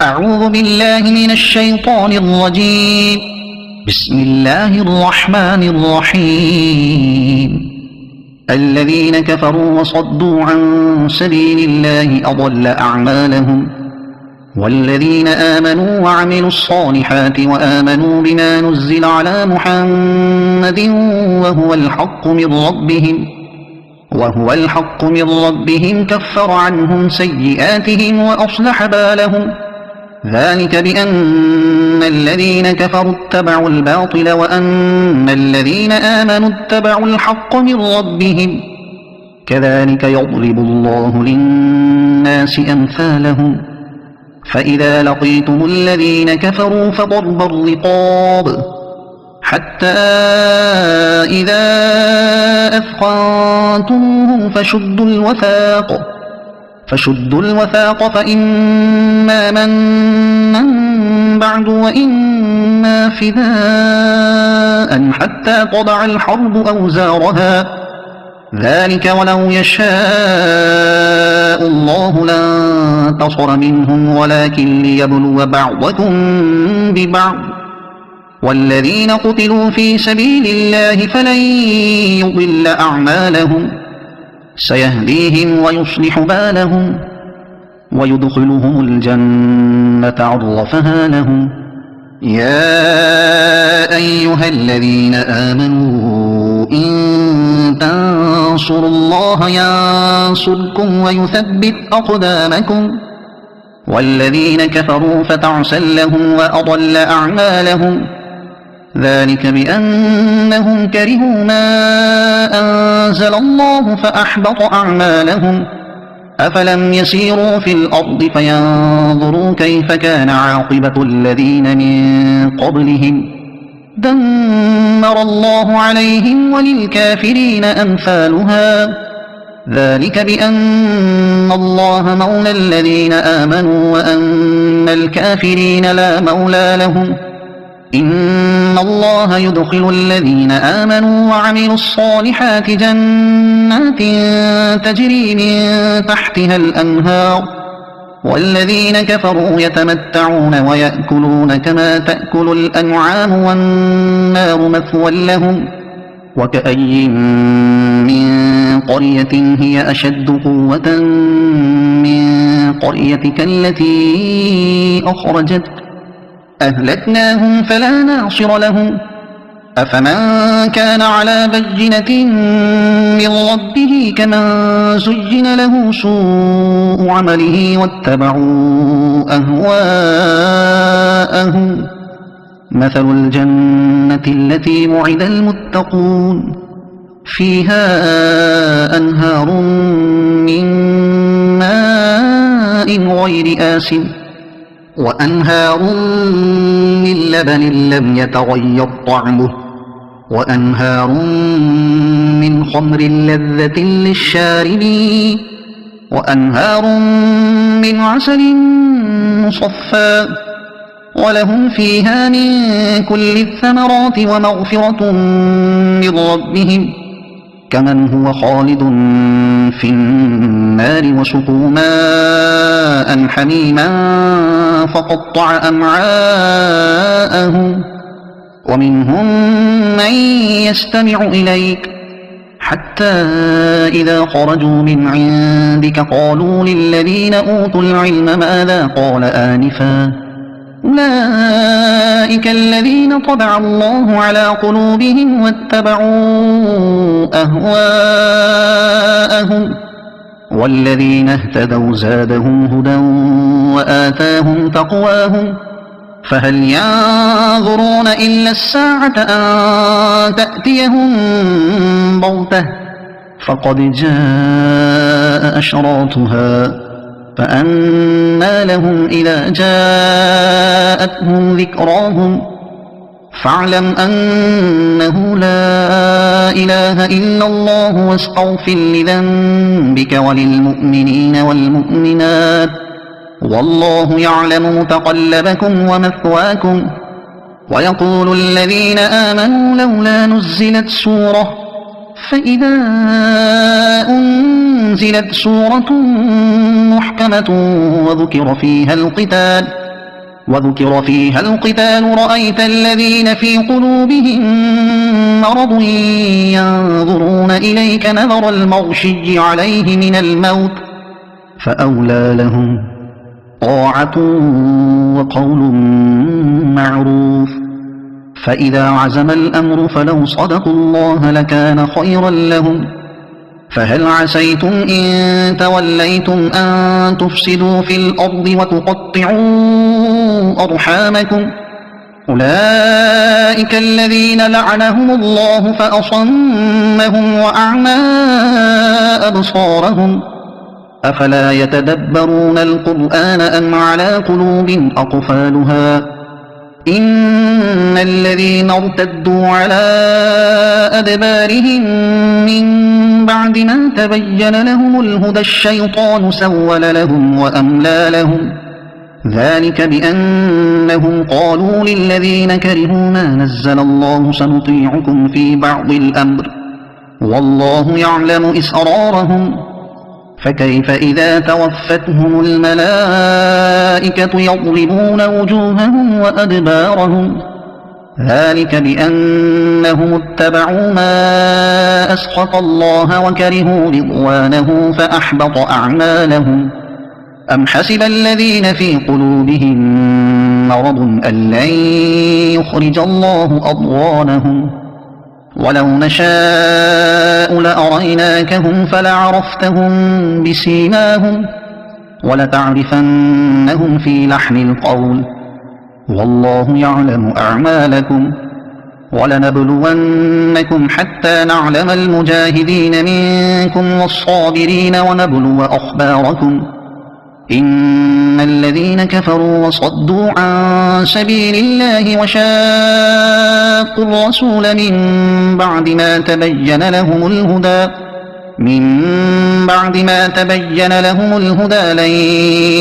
أعوذ بالله من الشيطان الرجيم. بسم الله الرحمن الرحيم. الذين كفروا وصدوا عن سبيل الله أضل أعمالهم، والذين آمنوا وعملوا الصالحات وآمنوا بما نزل على محمد وهو الحق من ربهم كفر عنهم سيئاتهم وأصلح بالهم. ذلك بأن الذين كفروا اتبعوا الباطل وأن الذين آمنوا اتبعوا الحق من ربهم. كذلك يضرب الله للناس أمثالهم. فإذا لقيتم الذين كفروا فضرب الرقاب حتى إذا أثخنتموهم فشدوا الوثاق فإما منا بعد وإما فداء حتى تضع الحرب أوزارها. ذلك ولو يشاء الله لانتصر منهم ولكن ليبلو بعضكم ببعض. والذين قتلوا في سبيل الله فلن يضل أعمالهم، سيهديهم ويصلح بالهم ويدخلهم الجنة عرفها لهم. يا أيها الذين آمنوا إن تنصروا الله ينصركم ويثبت أقدامكم. والذين كفروا فتعسا لهم وأضل أعمالهم. ذلك بأنهم كرهوا ما أنزل الله فأحبط أعمالهم. أفلم يسيروا في الأرض فينظروا كيف كان عاقبة الذين من قبلهم. دمر الله عليهم وللكافرين أمثالها. ذلك بأن الله مولى الذين آمنوا وأن الكافرين لا مولى لهم. إن الله يدخل الذين آمنوا وعملوا الصالحات جنات تجري من تحتها الأنهار، والذين كفروا يتمتعون ويأكلون كما تأكل الأنعام والنار مثوى لهم. وكأي من قرية هي أشد قوة من قريتك التي أخرجتك أهلكناهم فلا ناصر لهم. أفمن كان على بينة من ربه كمن زين له سوء عمله واتبعوا أهواءهم. مثل الجنة التي وعد المتقون فيها أنهار من ماء غير آسن وأنهار من لبن لم يتغير طعمه وأنهار من خمر لذة للشاربين وأنهار من عسل مصفى ولهم فيها من كل الثمرات ومغفرة من ربهم كمن هو خالد في النار وسقوا ماء حميما فقطع أمعاءهم. ومنهم من يستمع إليك حتى إذا خرجوا من عندك قالوا للذين أوتوا العلم ماذا قال آنفا أولئك الذين طبع الله على قلوبهم واتبعوا أهواءهم. والذين اهتدوا زادهم هدى وآتاهم تقواهم. فهل ينظرون إلا الساعة أن تأتيهم بغتة فقد جاء أشراطها فأنى لهم إذا جاءتهم ذكراهم. فاعلم أنه لا إله إلا الله واستغفر لذنبك وللمؤمنين والمؤمنات والله يعلم متقلبكم ومثواكم. ويقول الذين آمنوا لولا نزلت سورة فإذا أنزلت سورة محكمة وذكر فيها القتال وذكر فيها القتال رأيت الذين في قلوبهم مرض ينظرون إليك نظر المغشي عليه من الموت فأولى لهم طاعة وقول معروف. فإذا عزم الأمر فلو صدقوا الله لكان خيرا لهم. فهل عسيتم إن توليتم أن تفسدوا في الأرض وتقطعوا أرحامكم أولئك الذين لعنهم الله فأصمهم وأعمى أبصارهم أفلا يتدبرون القرآن أم على قلوب أقفالها إن الذين ارتدوا على أدبارهم من بعد ما تبين لهم الهدى الشيطان سول لهم وأملى لهم ذلك بأنهم قالوا للذين كرهوا ما نزل الله سنطيعكم في بعض الأمر والله يعلم إسرارهم فكيف إذا توفتهم الملائكة يضربون وجوههم وأدبارهم ذلك بأنهم اتبعوا ما أسخط الله وكرهوا رضوانه فأحبط أعمالهم أم حسب الذين في قلوبهم مرض أن لن يخرج الله أضغانهم ولو نشاء لأريناكهم فلعرفتهم بسيماهم ولتعرفنهم في لحن القول والله يعلم أعمالكم ولنبلونكم حتى نعلم المجاهدين منكم والصابرين ونبلو أخباركم إن الذين كفروا وصدوا عن سبيل الله وشاقوا الرسول من بعد ما تبين لهم الهدى لن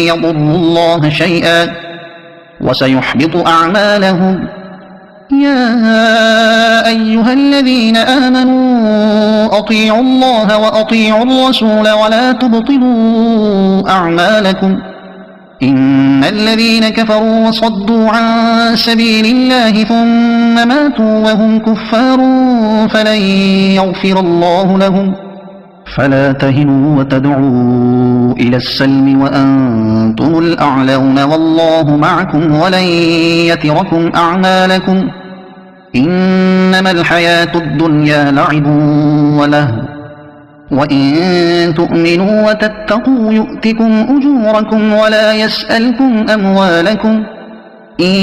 يضروا الله شيئا وسيحبط أعمالهم يا أيها الذين آمنوا أطيعوا الله وأطيعوا الرسول ولا تبطلوا أعمالكم إن الذين كفروا وصدوا عن سبيل الله ثم ماتوا وهم كفار فلن يغفر الله لهم فلا تهنوا وتدعوا إلى السلم وأنتم الأعلون والله معكم ولن يتركم أعمالكم إنما الحياة الدنيا لعب ولهو وإن تؤمنوا وتتقوا يؤتكم أجوركم ولا يسألكم أموالكم إن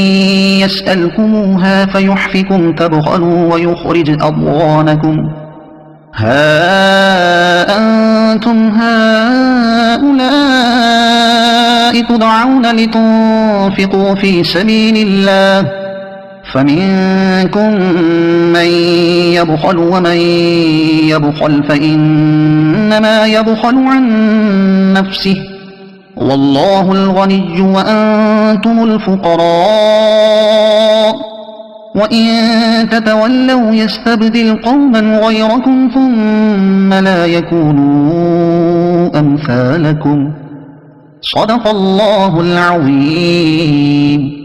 يسألكموها فيحفكم تبخلوا ويخرج أضغانكم ها أنتم هؤلاء تدعون لتنفقوا في سبيل الله فمنكم من يبخل ومن يبخل فإنما يبخل عن نفسه والله الغني وأنتم الفقراء وإن تتولوا يستبدل قوما غيركم ثم لا يكونوا أمثالكم صدق الله العظيم.